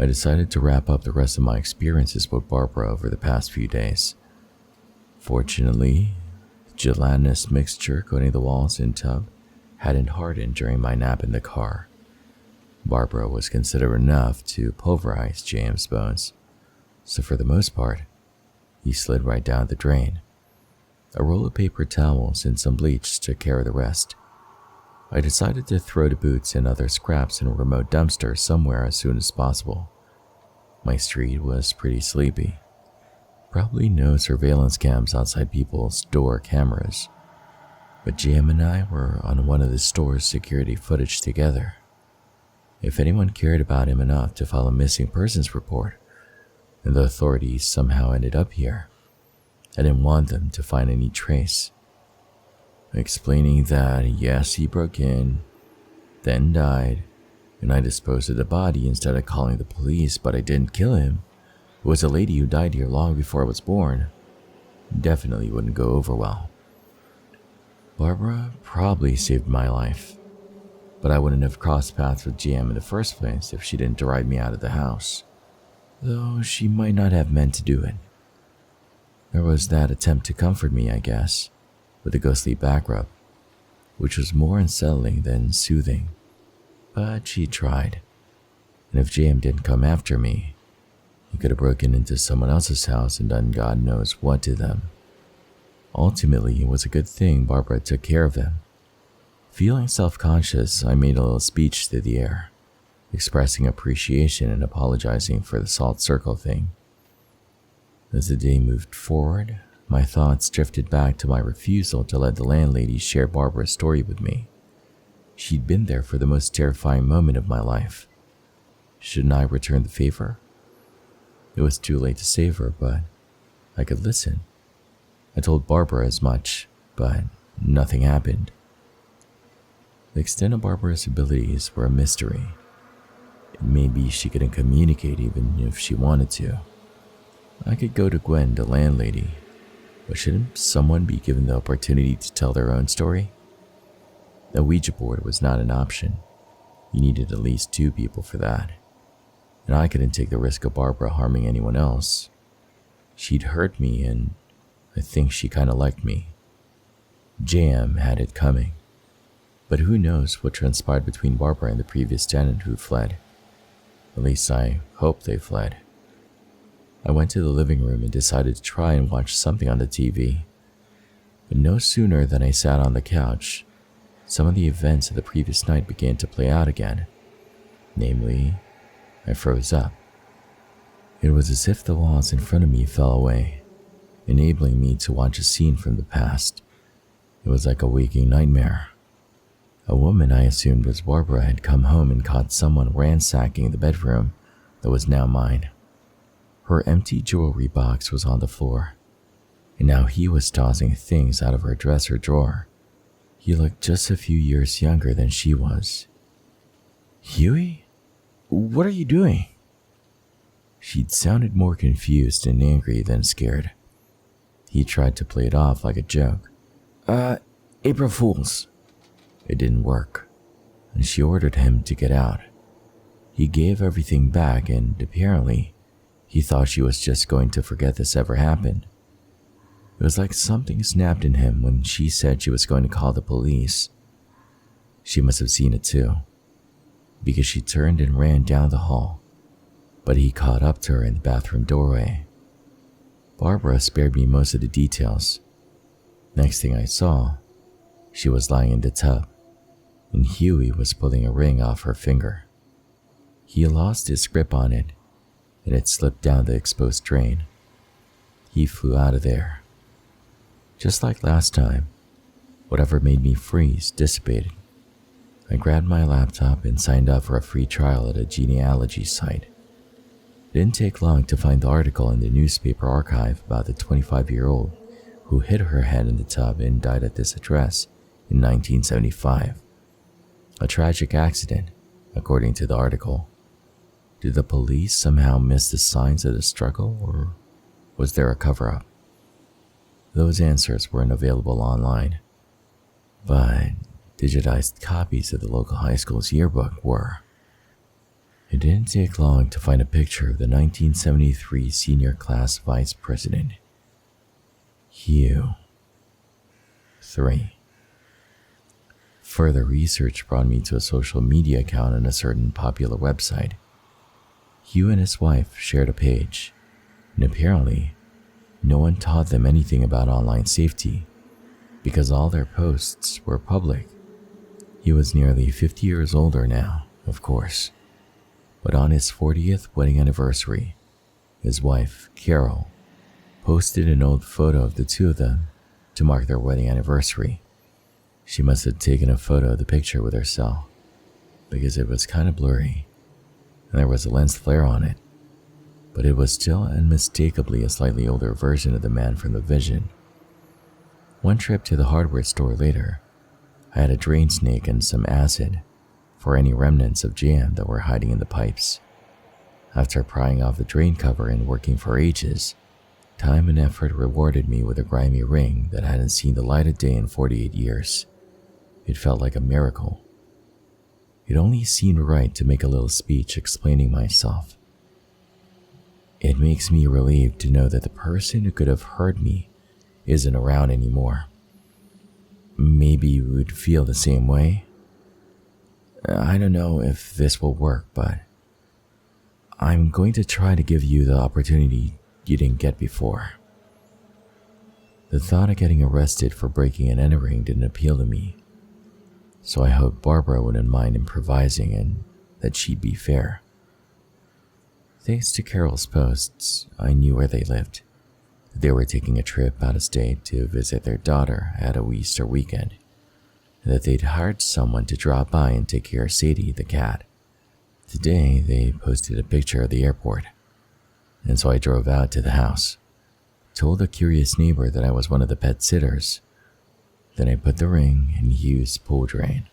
I decided to wrap up the rest of my experiences with Barbara over the past few days. Fortunately, the gelatinous mixture coating the walls and tub hadn't hardened during my nap in the car. Barbara was considerate enough to pulverize James' bones, so for the most part, he slid right down the drain. A roll of paper towels and some bleach took care of the rest. I decided to throw the boots and other scraps in a remote dumpster somewhere as soon as possible. My street was pretty sleepy. Probably no surveillance cams outside people's door cameras, but JM and I were on one of the store's security footage together. If anyone cared about him enough to file a missing persons report, and the authorities somehow ended up here, I didn't want them to find any trace. Explaining that, yes, he broke in, then died, and I disposed of the body instead of calling the police, but I didn't kill him. It was a lady who died here long before I was born. Definitely wouldn't go over well. Barbara probably saved my life, but I wouldn't have crossed paths with JM in the first place if she didn't drive me out of the house, though she might not have meant to do it. There was that attempt to comfort me, I guess, with a ghostly back rub, which was more unsettling than soothing. But she tried, and if JM didn't come after me, he could have broken into someone else's house and done God knows what to them. Ultimately, it was a good thing Barbara took care of him. Feeling self-conscious, I made a little speech to the air, expressing appreciation and apologizing for the salt circle thing. As the day moved forward, my thoughts drifted back to my refusal to let the landlady share Barbara's story with me. She'd been there for the most terrifying moment of my life. Shouldn't I return the favor? It was too late to save her, but I could listen. I told Barbara as much, but nothing happened. The extent of Barbara's abilities were a mystery. Maybe she couldn't communicate even if she wanted to. I could go to Gwen, the landlady, but shouldn't someone be given the opportunity to tell their own story? A Ouija board was not an option. You needed at least 2 people for that. And I couldn't take the risk of Barbara harming anyone else. She'd hurt me, and I think she kinda liked me. JM had it coming. But who knows what transpired between Barbara and the previous tenant who fled. At least I hope they fled. I went to the living room and decided to try and watch something on the TV. But no sooner than I sat on the couch, some of the events of the previous night began to play out again. Namely, I froze up. It was as if the walls in front of me fell away, enabling me to watch a scene from the past. It was like a waking nightmare. A woman I assumed was Barbara had come home and caught someone ransacking the bedroom that was now mine. Her empty jewelry box was on the floor, and now he was tossing things out of her dresser drawer. He looked just a few years younger than she was. "Huey? What are you doing?" She'd sounded more confused and angry than scared. He tried to play it off like a joke. April Fools." It didn't work, and she ordered him to get out. He gave everything back, and apparently, he thought she was just going to forget this ever happened. It was like something snapped in him when she said she was going to call the police. She must have seen it too, because she turned and ran down the hall, but he caught up to her in the bathroom doorway. Barbara spared me most of the details. Next thing I saw, she was lying in the tub, and Huey was pulling a ring off her finger. He lost his grip on it, and it slipped down the exposed drain. He flew out of there. Just like last time, whatever made me freeze dissipated. I grabbed my laptop and signed up for a free trial at a genealogy site. It didn't take long to find the article in the newspaper archive about the 25-year-old who hit her head in the tub and died at this address in 1975. A tragic accident, according to the article. Did the police somehow miss the signs of the struggle, or was there a cover-up? Those answers weren't available online, but digitized copies of the local high school's yearbook were. It didn't take long to find a picture of the 1973 senior class vice president, Hugh. 3. Further research brought me to a social media account on a certain popular website. Hugh and his wife shared a page, and apparently, no one taught them anything about online safety because all their posts were public. He was nearly 50 years older now, of course, but on his 40th wedding anniversary, his wife, Carol, posted an old photo of the two of them to mark their wedding anniversary. She must have taken a photo of the picture with her cell because it was kind of blurry and there was a lens flare on it, but it was still unmistakably a slightly older version of the man from the vision. One trip to the hardware store later, I had a drain snake and some acid for any remnants of jam that were hiding in the pipes. After prying off the drain cover and working for ages, time and effort rewarded me with a grimy ring that hadn't seen the light of day in 48 years. It felt like a miracle. It only seemed right to make a little speech explaining myself. It makes me relieved to know that the person who could have hurt me isn't around anymore. Maybe you would feel the same way. I don't know if this will work, but I'm going to try to give you the opportunity you didn't get before. The thought of getting arrested for breaking and entering didn't appeal to me, so I hoped Barbara wouldn't mind improvising and that she'd be fair. Thanks to Carol's posts, I knew where they lived. They were taking a trip out of state to visit their daughter at a Easter weekend, and that they'd hired someone to drop by and take care of Sadie, the cat. Today, they posted a picture of the airport, and so I drove out to the house, told a curious neighbor that I was one of the pet sitters. Then I put the ring in Hugh's pool drain.